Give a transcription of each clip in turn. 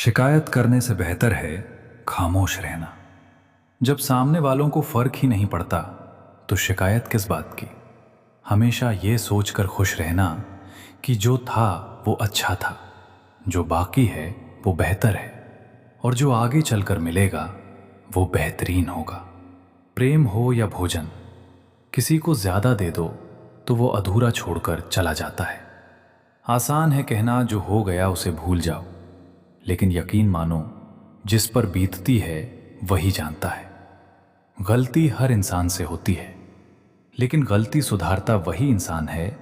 शिकायत करने से बेहतर है खामोश रहना। जब सामने वालों को फर्क ही नहीं पड़ता तो शिकायत किस बात की। हमेशा ये सोचकर खुश रहना कि जो था वो अच्छा था, जो बाकी है वो बेहतर है, और जो आगे चलकर मिलेगा वो बेहतरीन होगा। प्रेम हो या भोजन, किसी को ज्यादा दे दो तो वो अधूरा छोड़कर चला जाता है। आसान है कहना जो हो गया उसे भूल जाओ, लेकिन यकीन मानो जिस पर बीतती है वही जानता है। गलती हर इंसान से होती है, लेकिन गलती सुधारता वही इंसान है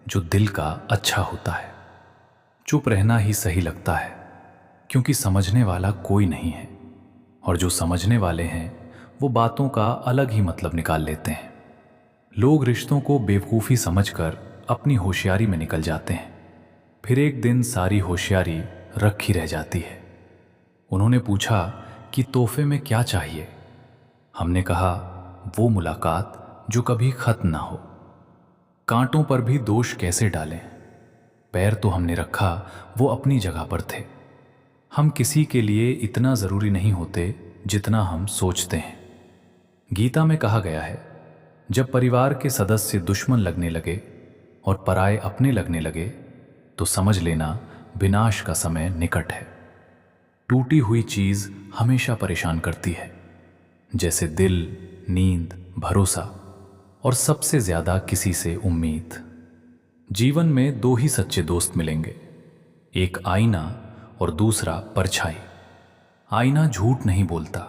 जो दिल का अच्छा होता है। चुप रहना ही सही लगता है, क्योंकि समझने वाला कोई नहीं है, और जो समझने वाले हैं वो बातों का अलग ही मतलब निकाल लेते हैं। लोग रिश्तों को बेवकूफ़ी समझकर अपनी होशियारी में निकल जाते हैं, फिर एक दिन सारी होशियारी रखी रह जाती है। उन्होंने पूछा कि तोहफे में क्या चाहिए। हमने कहा वो मुलाकात जो कभी खत्म ना हो। कांटों पर भी दोष कैसे डालें, पैर तो हमने रखा वो अपनी जगह पर थे। हम किसी के लिए इतना ज़रूरी नहीं होते जितना हम सोचते हैं। गीता में कहा गया है, जब परिवार के सदस्य दुश्मन लगने लगे और पराये अपने लगने लगे तो समझ लेना विनाश का समय निकट है। टूटी हुई चीज हमेशा परेशान करती है, जैसे दिल, नींद, भरोसा और सबसे ज्यादा किसी से उम्मीद। जीवन में दो ही सच्चे दोस्त मिलेंगे, एक आईना और दूसरा परछाई। आईना झूठ नहीं बोलता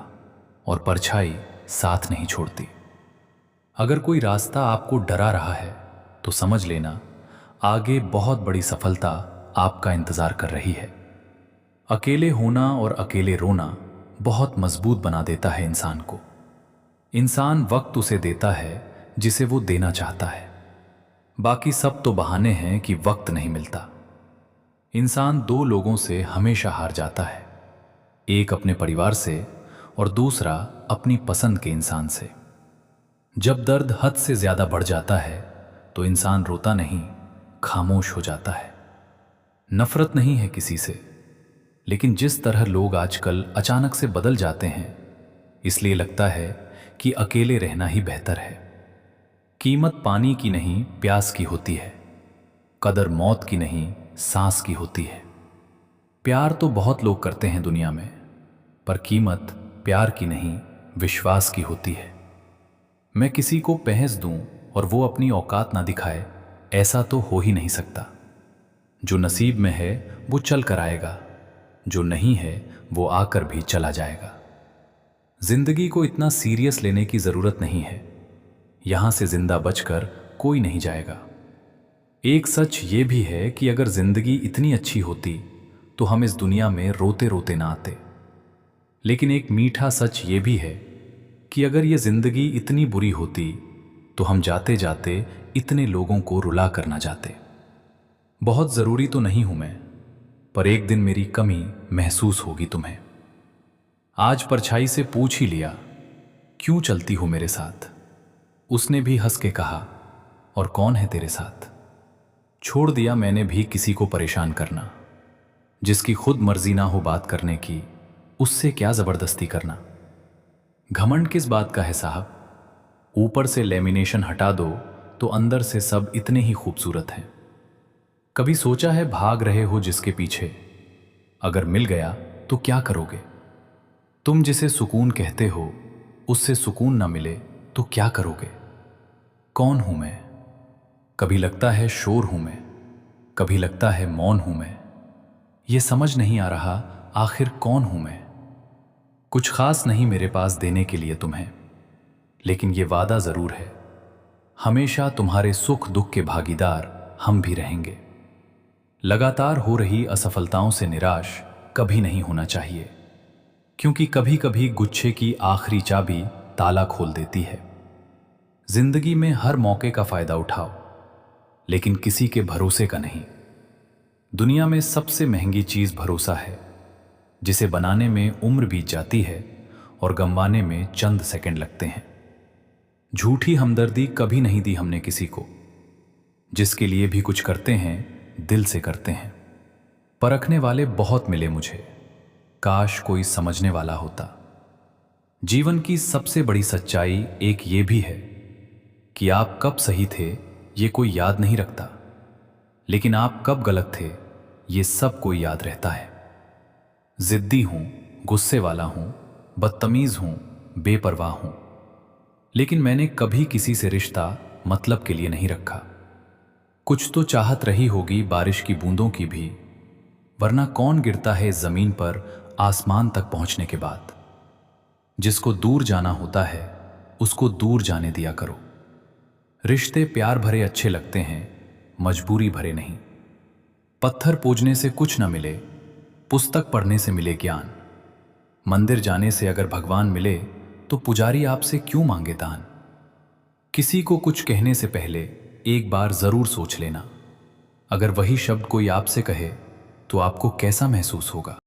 और परछाई साथ नहीं छोड़ती। अगर कोई रास्ता आपको डरा रहा है तो समझ लेना आगे बहुत बड़ी सफलता आपका इंतजार कर रही है। अकेले होना और अकेले रोना बहुत मजबूत बना देता है इंसान को। इंसान वक्त उसे देता है जिसे वो देना चाहता है, बाकी सब तो बहाने हैं कि वक्त नहीं मिलता। इंसान दो लोगों से हमेशा हार जाता है, एक अपने परिवार से और दूसरा अपनी पसंद के इंसान से। जब दर्द हद से ज्यादा बढ़ जाता है तो इंसान रोता नहीं, खामोश हो जाता है। नफरत नहीं है किसी से, लेकिन जिस तरह लोग आजकल अचानक से बदल जाते हैं, इसलिए लगता है कि अकेले रहना ही बेहतर है। कीमत पानी की नहीं प्यास की होती है, कदर मौत की नहीं सांस की होती है। प्यार तो बहुत लोग करते हैं दुनिया में, पर कीमत प्यार की नहीं विश्वास की होती है। मैं किसी को पहस दूं और वो अपनी औकात ना दिखाए, ऐसा तो हो ही नहीं सकता। जो नसीब में है वो चल कर आएगा, जो नहीं है वो आकर भी चला जाएगा। जिंदगी को इतना सीरियस लेने की जरूरत नहीं है, यहां से जिंदा बचकर कोई नहीं जाएगा। एक सच ये भी है कि अगर जिंदगी इतनी अच्छी होती तो हम इस दुनिया में रोते रोते ना आते। लेकिन एक मीठा सच ये भी है कि अगर ये जिंदगी इतनी बुरी होती तो हम जाते जाते इतने लोगों को रुला कर ना जाते। बहुत जरूरी तो नहीं हूं मैं, पर एक दिन मेरी कमी महसूस होगी तुम्हें। आज परछाई से पूछ ही लिया, क्यों चलती हो मेरे साथ। उसने भी हंस के कहा, और कौन है तेरे साथ। छोड़ दिया मैंने भी किसी को परेशान करना। जिसकी खुद मर्जी ना हो बात करने की, उससे क्या जबरदस्ती करना। घमंड किस बात का है साहब, ऊपर से लेमिनेशन हटा दो तो अंदर से सब इतने ही खूबसूरत हैं। कभी सोचा है भाग रहे हो जिसके पीछे, अगर मिल गया तो क्या करोगे। तुम जिसे सुकून कहते हो उससे सुकून ना मिले तो क्या करोगे। कौन हूं मैं, कभी लगता है शोर हूं मैं, कभी लगता है मौन हूं मैं। ये समझ नहीं आ रहा आखिर कौन हूं मैं। कुछ खास नहीं मेरे पास देने के लिए तुम्हें, लेकिन ये वादा जरूर है, हमेशा तुम्हारे सुख दुख के भागीदार हम भी रहेंगे। लगातार हो रही असफलताओं से निराश कभी नहीं होना चाहिए, क्योंकि कभी कभी गुच्छे की आखिरी चाबी ताला खोल देती है। जिंदगी में हर मौके का फायदा उठाओ, लेकिन किसी के भरोसे का नहीं। दुनिया में सबसे महंगी चीज भरोसा है, जिसे बनाने में उम्र बीत जाती है और गंवाने में चंद सेकंड लगते हैं। झूठी हमदर्दी कभी नहीं दी हमने किसी को। जिसके लिए भी कुछ करते हैं दिल से करते हैं। परखने वाले बहुत मिले मुझे, काश कोई समझने वाला होता। जीवन की सबसे बड़ी सच्चाई एक ये भी है कि आप कब सही थे ये कोई याद नहीं रखता, लेकिन आप कब गलत थे ये सब कोई याद रहता है। जिद्दी हूं, गुस्से वाला हूं, बदतमीज हूं, बेपरवाह हूं, लेकिन मैंने कभी किसी से रिश्ता मतलब के लिए नहीं रखा। कुछ तो चाहत रही होगी बारिश की बूंदों की भी, वरना कौन गिरता है जमीन पर आसमान तक पहुंचने के बाद। जिसको दूर जाना होता है उसको दूर जाने दिया करो। रिश्ते प्यार भरे अच्छे लगते हैं, मजबूरी भरे नहीं। पत्थर पूजने से कुछ न मिले, पुस्तक पढ़ने से मिले ज्ञान। मंदिर जाने से अगर भगवान मिले तो पुजारी आपसे क्यों मांगे दान। किसी को कुछ कहने से पहले एक बार जरूर सोच लेना, अगर वही शब्द कोई आपसे कहे तो आपको कैसा महसूस होगा।